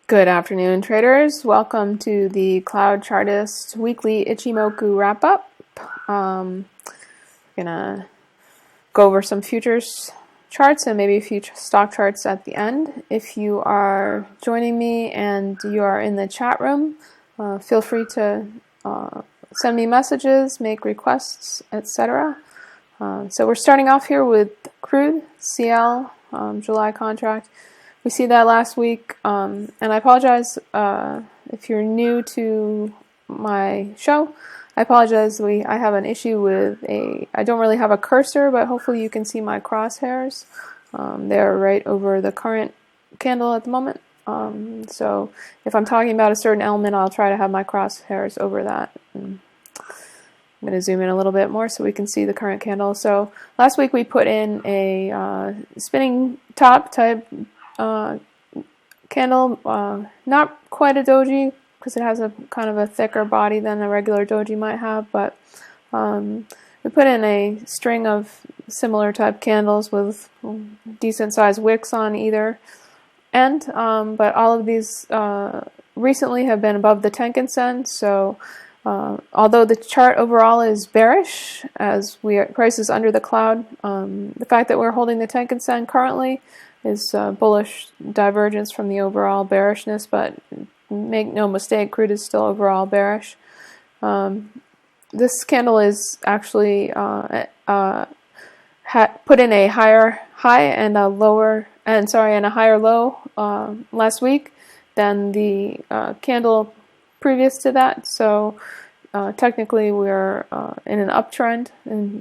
Good afternoon, traders. Welcome to the Cloud Chartist weekly Ichimoku wrap-up. Gonna go over some futures charts and maybe a few stock charts at the end. If you are joining me and you are in the chat room, feel free to send me messages, make requests, etc. So we're starting off here with crude CL July contract. We see that last week, and I apologize if you're new to my show. I apologize. I have an issue with I don't really have a cursor, but hopefully you can see my crosshairs. They're right over the current candle at the moment. So if I'm talking about a certain element, I'll try to have my crosshairs over that. I'm going to zoom in a little bit more so we can see the current candle. So last week we put in a spinning top type candle, not quite a doji because it has a kind of a thicker body than a regular doji might have, but we put in a string of similar type candles with decent sized wicks on either end, but all of these recently have been above the Tenkan-sen, so although the chart overall is bearish as price is under the cloud, the fact that we're holding the Tenkan-sen currently is bullish divergence from the overall bearishness, but make no mistake, crude is still overall bearish. This candle is actually put in a higher high and a higher low last week than the candle previous to that. So technically we're in an uptrend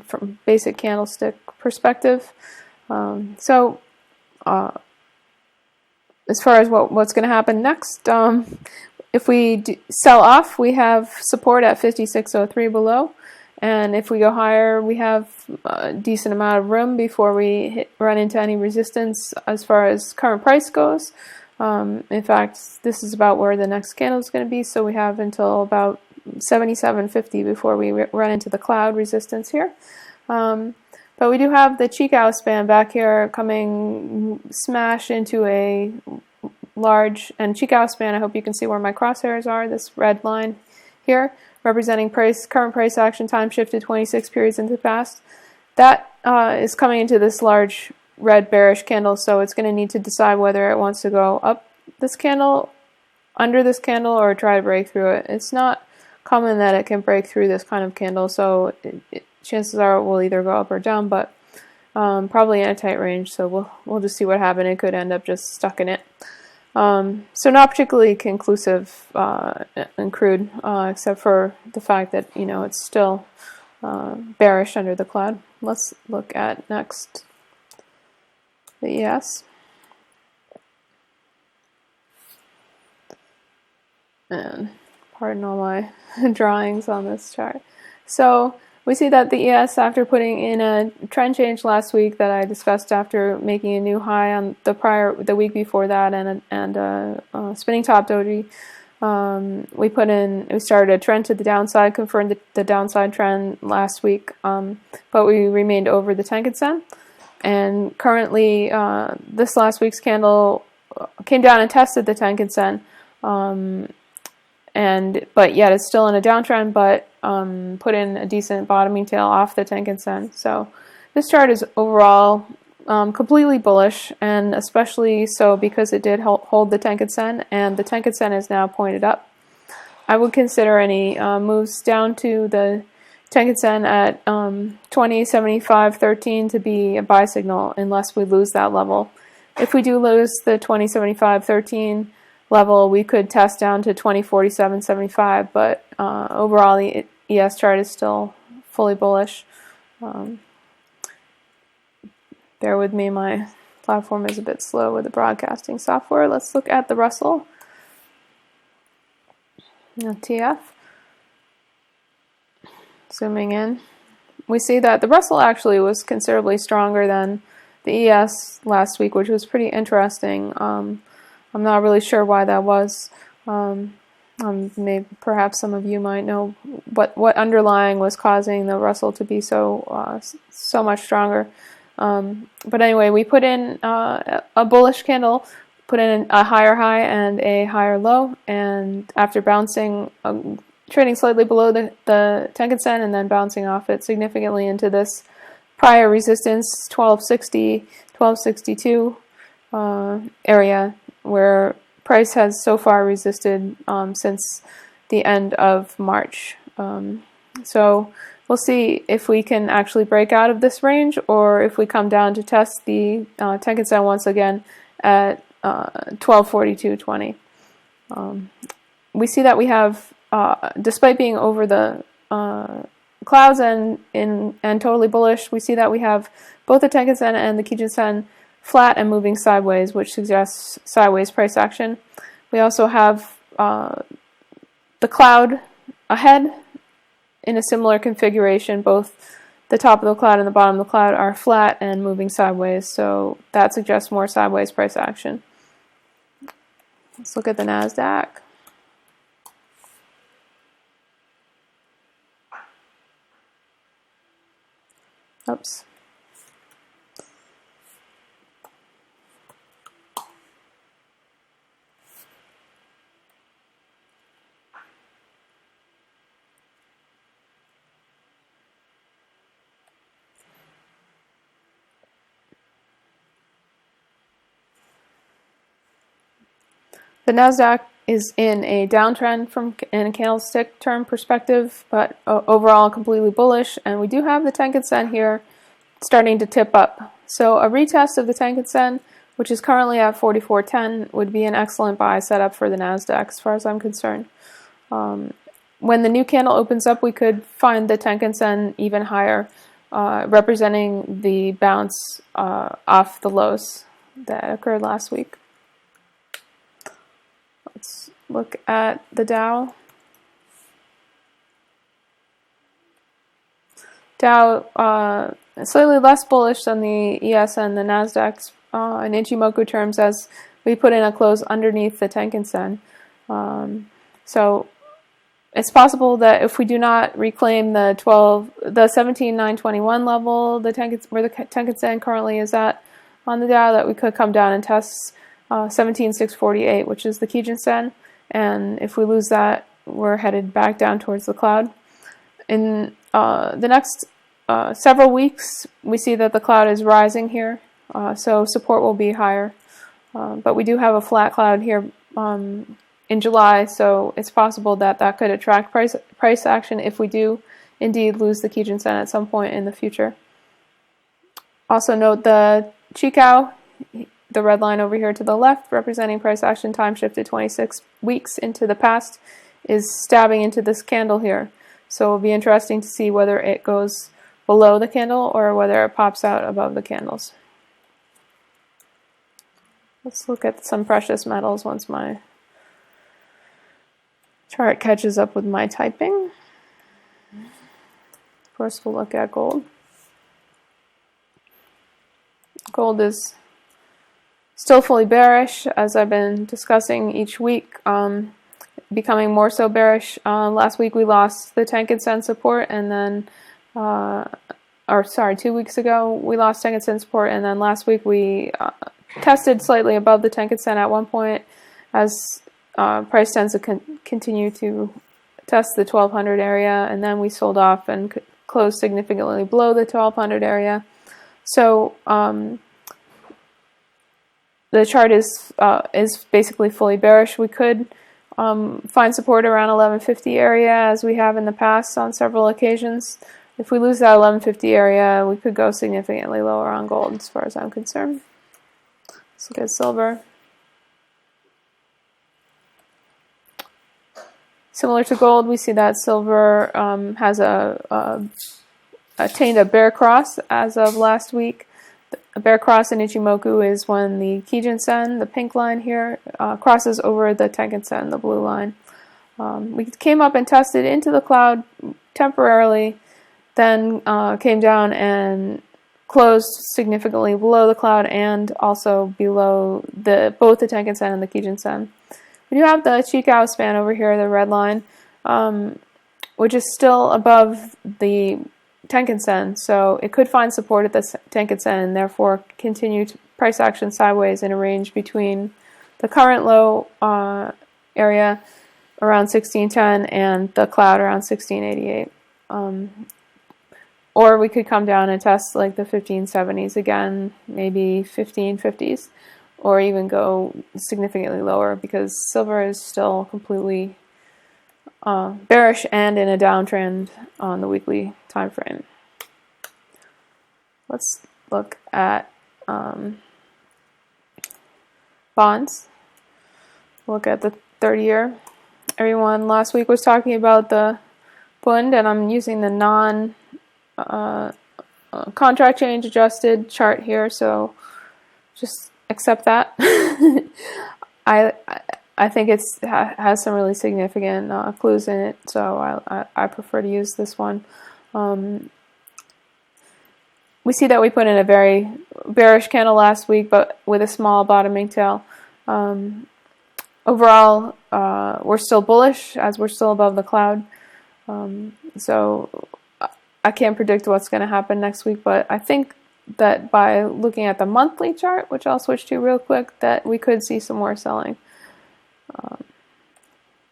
from basic candlestick perspective. As far as what's going to happen next, if we sell off, we have support at 56.03 below, and if we go higher, we have a decent amount of room before we run into any resistance as far as current price goes. In fact, this is about where the next candle is going to be, so we have until about 77.50 before we run into the cloud resistance here. But we do have the Chikou span back here coming smash into a large, and Chikou span, I hope you can see where my crosshairs are, this red line here, representing current price action time shifted 26 periods into the past. That is coming into this large red bearish candle, so it's going to need to decide whether it wants to go up this candle, under this candle, or try to break through it. It's not common that it can break through this kind of candle, so chances are it will either go up or down, but probably in a tight range, so we'll just see what happens. It could end up just stuck in it. So not particularly conclusive in crude, except for the fact that it's still bearish under the cloud. Let's look at next the ES. And pardon all my drawings on this chart. So we see that the ES, after putting in a trend change last week that I discussed after making a new high on the week before that, and a spinning top doji, we started a trend to the downside, confirmed the downside trend last week, but we remained over the Tenkan-sen. And currently, this last week's candle came down and tested the Tenkan-sen, but yet it's still in a downtrend, but put in a decent bottoming tail off the Tenkan-sen. So this chart is overall completely bullish, and especially so because it did hold the Tenkan-sen, and the Tenkan-sen is now pointed up. I would consider any moves down to the Tenkan-sen at 20.7513 to be a buy signal unless we lose that level. If we do lose the 20.7513 level, we could test down to 20.4775, but overall the ES chart is still fully bullish. Bear with me, my platform is a bit slow with the broadcasting software. Let's look at the Russell. Now TF. Zooming in. We see that the Russell actually was considerably stronger than the ES last week, which was pretty interesting. I'm not really sure why that was. Maybe perhaps some of you might know what underlying was causing the Russell to be so much stronger. But anyway, we put in a bullish candle put in a higher high and a higher low, and after bouncing, trading slightly below the Tenkan-sen and then bouncing off it significantly into this prior resistance 1260, 1262 area, where price has so far resisted since the end of March. So we'll see if we can actually break out of this range, or if we come down to test the Tenkan-sen once again at 1242.20. We see that we have, despite being over the clouds and totally bullish, we see that we have both the Tenkan-sen and the Kijun-sen flat and moving sideways, which suggests sideways price action. We also have the cloud ahead in a similar configuration. Both the top of the cloud and the bottom of the cloud are flat and moving sideways, so that suggests more sideways price action. Let's look at the NASDAQ. Oops. The NASDAQ is in a downtrend from in a candlestick term perspective, but overall completely bullish, and we do have the Tenkan-sen here starting to tip up. So a retest of the Tenkan-sen, which is currently at 44.10, would be an excellent buy setup for the NASDAQ as far as I'm concerned. When the new candle opens up, we could find the Tenkan-sen even higher, representing the bounce off the lows that occurred last week. Let's look at the Dow. Dow slightly less bullish than the ES and the NASDAQ in Ichimoku terms, as we put in a close underneath the Tenkan-sen. So it's possible that if we do not reclaim the 17,921 level, where the Tenkan-sen currently is at on the Dow, that we could come down and test 17,648, which is the Kijun-sen, and if we lose that, we're headed back down towards the cloud. In the next several weeks, we see that the cloud is rising here, so support will be higher, but we do have a flat cloud here in July, so it's possible that that could attract price action if we do indeed lose the Kijun-sen at some point in the future. Also note the Chikou, the red line over here to the left, representing price action time shifted 26 weeks into the past, is stabbing into this candle here. So it'll be interesting to see whether it goes below the candle or whether it pops out above the candles. Let's look at some precious metals once my chart catches up with my typing. First, we'll look at gold. Gold is still fully bearish, as I've been discussing each week, becoming more so bearish. Last week we lost the Tenkan-sen support, and then, 2 weeks ago we lost Tenkan-sen support, and then last week we tested slightly above the Tenkan-sen at one point, as price tends to continue to test the 1200 area, and then we sold off and closed significantly below the 1200 area. So the chart is basically fully bearish. We could find support around 1150 area, as we have in the past on several occasions. If we lose that 1150 area, we could go significantly lower on gold, as far as I'm concerned. Let's look at silver. Similar to gold, we see that silver has attained a bear cross as of last week. A bear cross in Ichimoku is when the Kijun-sen, the pink line here, crosses over the Tenkan-sen, the blue line. We came up and tested into the cloud temporarily, then came down and closed significantly below the cloud and also below both the Tenkan-sen and the Kijun-sen. We do have the Chikou span over here, the red line, which is still above the Tenkan-sen, so it could find support at the Tenkan-sen and therefore continue to price action sideways in a range between the current low area around 1610 and the cloud around 1688. Or we could come down and test like the 1570s again, maybe 1550s, or even go significantly lower because silver is still completely bearish and in a downtrend on the weekly time frame. Let's look at bonds. Look at the 30-year. Everyone last week was talking about the Bund, and I'm using the non contract change adjusted chart here, so just accept that. I think it has some really significant clues in it, so I prefer to use this one. We see that we put in a very bearish candle last week, but with a small bottoming tail. Overall, we're still bullish as we're still above the cloud. So I can't predict what's going to happen next week, but I think that by looking at the monthly chart, which I'll switch to real quick, that we could see some more selling.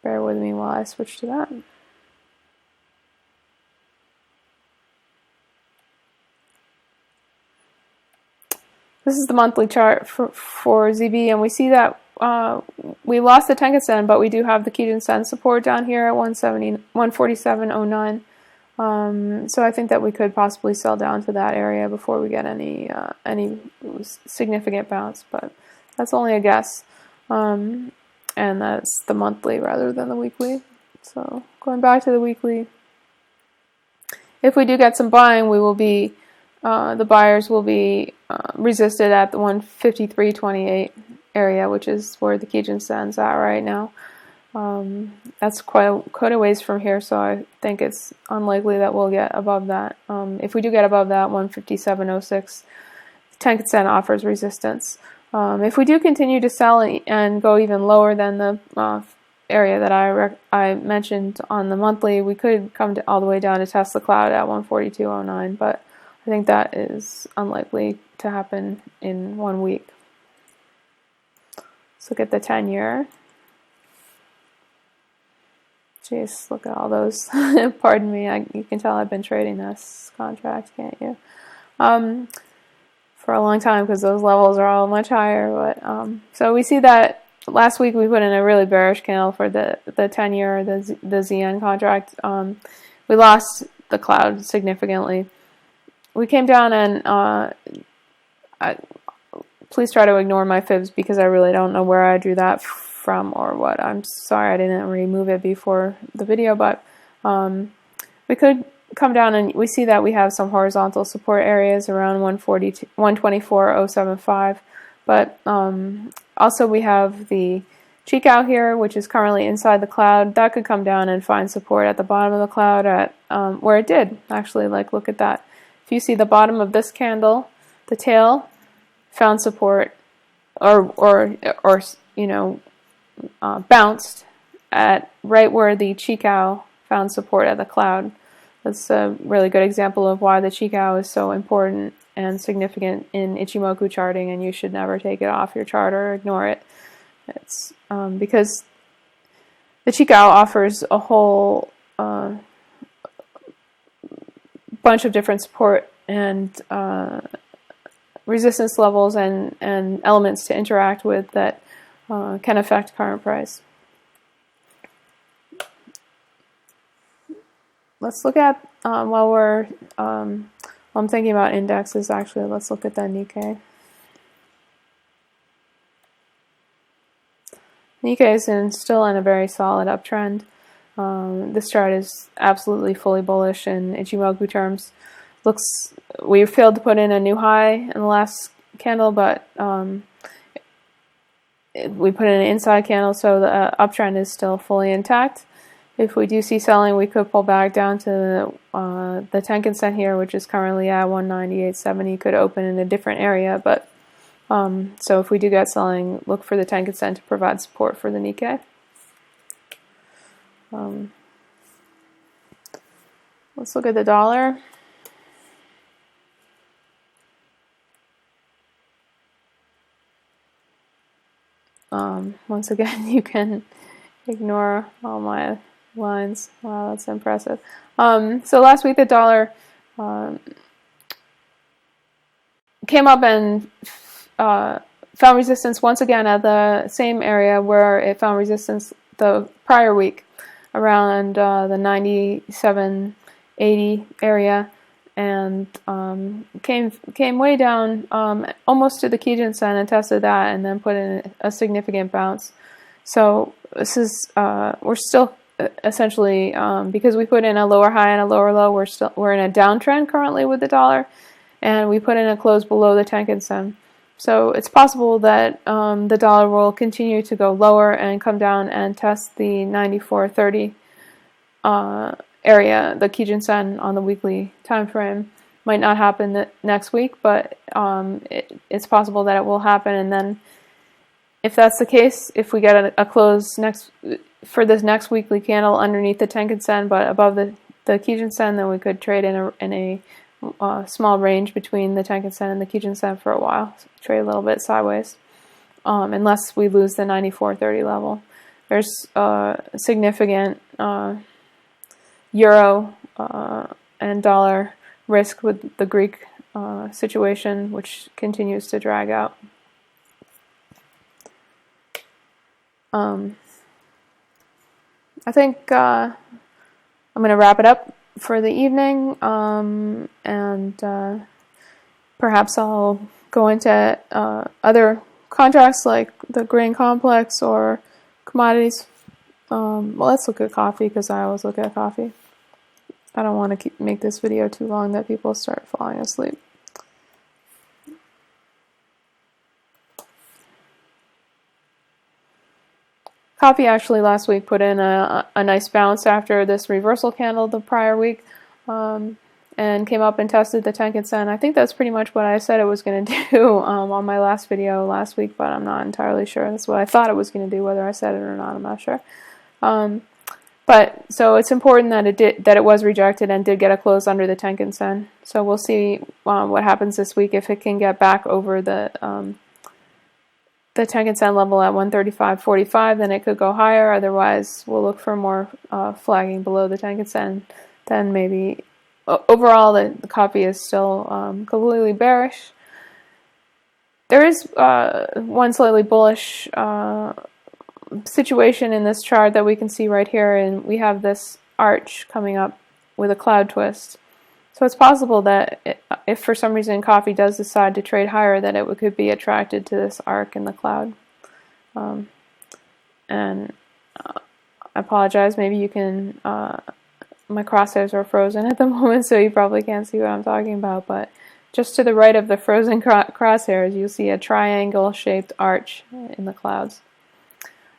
Bear with me while I switch to that. This is the monthly chart for ZB, and we see that we lost the Tenkan-sen, but we do have the Kijun-sen support down here at 147.09. So I think that we could possibly sell down to that area before we get any significant bounce, but that's only a guess. And that's the monthly rather than the weekly. So going back to the weekly, if we do get some buying, we will be the buyers will be resisted at the 153.28 area, which is where the Kijun-sen's at right now. That's quite a ways from here, so I think it's unlikely that we'll get above that. If we do get above that, 157.06, Tenkan-sen offers resistance. If we do continue to sell and go even lower than the area that I mentioned on the monthly, we could come all the way down to test the cloud at 142.09, but I think that is unlikely to happen in 1 week. Let's look at the 10-year. Jeez, look at all those. Pardon me, you can tell I've been trading this contract, can't you? For a long time, because those levels are all much higher. But so we see that last week we put in a really bearish candle for the 10-year, the ZN contract. We lost the cloud significantly. We came down and please try to ignore my fibs because I really don't know where I drew that from or what. I'm sorry I didn't remove it before the video, but we could come down and we see that we have some horizontal support areas around 124.075, but also we have the Chicow here, which is currently inside the cloud. That could come down and find support at the bottom of the cloud at where it did actually. Like, look at that. If you see the bottom of this candle, the tail found support, or you know, bounced at right where the Chicow found support at the cloud. That's a really good example of why the Chicow is so important and significant in Ichimoku charting, and you should never take it off your chart or ignore it. It's because the Chicow offers a whole bunch of different support and resistance levels and elements to interact with that can affect current price. Let's look at, while I'm thinking about indexes, actually, let's look at the Nikkei. Nikkei is still in a very solid uptrend. This chart is absolutely fully bullish in Ichimoku terms. We failed to put in a new high in the last candle, but we put in an inside candle, so the uptrend is still fully intact. If we do see selling, we could pull back down to the Tenkan-sen here, which is currently at 198.70. Could open in a different area, but so if we do get selling, look for the Tenkan-sen to provide support for the Nikkei. Let's look at the dollar. once again, you can ignore all my lines. Wow, that's impressive. So last week the dollar came up and found resistance once again at the same area where it found resistance the prior week, around the 97.80 area, and came way down almost to the Kijun Sen and tested that, and then put in a significant bounce. So this is we're still essentially because we put in a lower high and a lower low, we're in a downtrend currently with the dollar, and we put in a close below the Tenkan Sen. So it's possible that the dollar will continue to go lower and come down and test the 94.30 area, the Kijun Sen on the weekly time frame. Might not happen next week, but it's possible that it will happen. And then, if that's the case, if we get a close for this next weekly candle underneath the Tenkan Sen but above the Kijun Sen, then we could trade in a small range between the Tenkan Sen and the Kijun Sen for a while. So trade a little bit sideways, unless we lose the 94.30 level. There's significant euro and dollar risk with the Greek situation, which continues to drag out. I think I'm going to wrap it up for the evening, and perhaps I'll go into other contracts like the grain complex or commodities. Well, let's look at coffee, because I always look at coffee. I don't want to make this video too long that people start falling asleep. Coffee actually last week put in a nice bounce after this reversal candle the prior week, and came up and tested the Tenkan Sen. I think that's pretty much what I said it was going to do on my last video last week, but I'm not entirely sure. That's what I thought it was going to do. Whether I said it or not, I'm not sure. But so it's important that it was rejected and did get a close under the Tenkan Sen. So we'll see what happens this week. If it can get back over the Tenkan Sen level at 135.45, then it could go higher. Otherwise, we'll look for more flagging below the Tenkan Sen. Then maybe overall the coffee is still completely bearish. There is one slightly bullish situation in this chart that we can see right here, and we have this arch coming up with a cloud twist. So it's possible that if for some reason coffee does decide to trade higher, that it could be attracted to this arc in the cloud. And I apologize, maybe you can, my crosshairs are frozen at the moment, so you probably can't see what I'm talking about, but just to the right of the frozen crosshairs, you'll see a triangle-shaped arch in the clouds.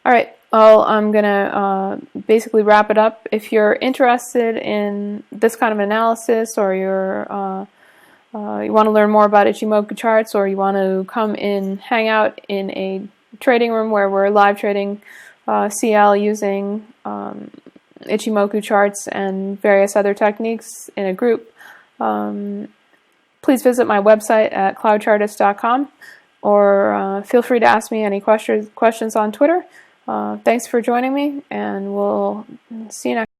Alright, well, I'm going to basically wrap it up. If you're interested in this kind of analysis, or you want to learn more about Ichimoku Charts, or you want to come in, hang out in a trading room where we're live trading CL using Ichimoku Charts and various other techniques in a group, please visit my website at cloudchartist.com, or feel free to ask me any questions on Twitter. Thanks for joining me, and we'll see you next time.